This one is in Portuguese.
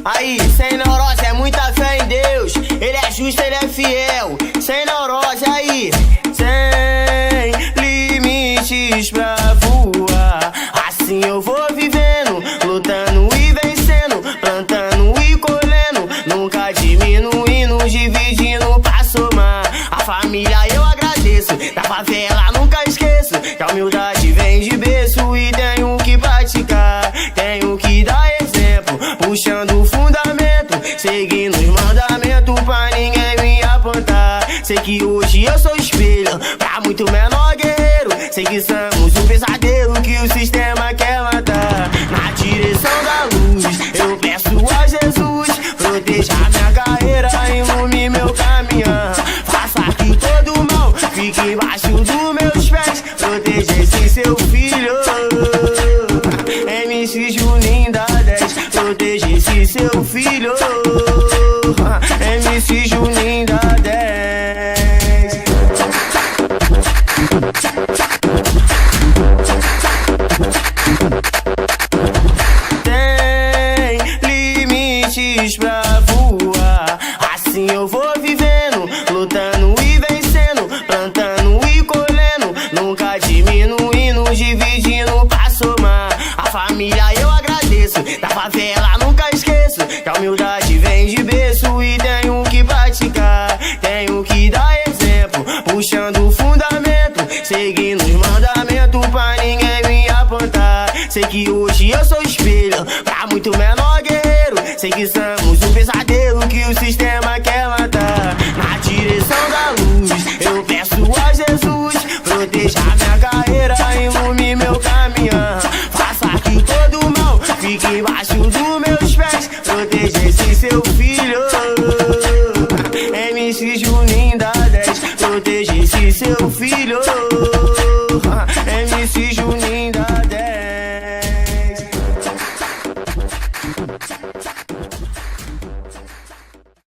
Aí, sem neurose é muita fé em Deus. Ele é justo, ele é fiel. Sem neurose aí, sem limites pra voar. Assim eu vou vivendo, lutando e vencendo, plantando e colhendo, nunca diminuindo, dividindo pra somar. A família eu agradeço, da favela nunca esqueço, que a humildade vem de berço e tenho que praticar. Tenho que dar exemplo, puxando o fundamento, seguindo os mandamentos pra ninguém me apontar. Sei que hoje eu sou espelho pra muito menor guerreiro. Sei que somos um pesadelo que o sistema quer matar. Na direção da luz eu peço a Jesus, proteja minha carreira, ilumine meu caminhar. Faça que todo mal fique embaixo dos meus pés, proteja esse seu filho. MC Juninho da 10, proteja esse seu filho. MC Juninho da 10. Tem limites pra voar. Assim eu vou vivendo, lutando e vencendo, plantando e colhendo, nunca diminuindo, dividindo pra somar. A família eu agradeço, da favela nunca esqueço, que a humildade vem de berço e tenho que praticar. Tenho que dar exemplo, puxando o fundamento, seguindo os mandamentos pra ninguém me apontar. Sei que hoje eu sou espelho pra muito menor guerreiro. Sei que somos um pesadelo que o sistema quer matar. Na direção da luz eu peço a Jesus, proteja minha carreira, ilumine meu caminhar. Faça que todo mal fique embaixo dos meus pés, proteja esse seu filho. MC Juninho da 10, proteja esse seu filho. MC Juninho da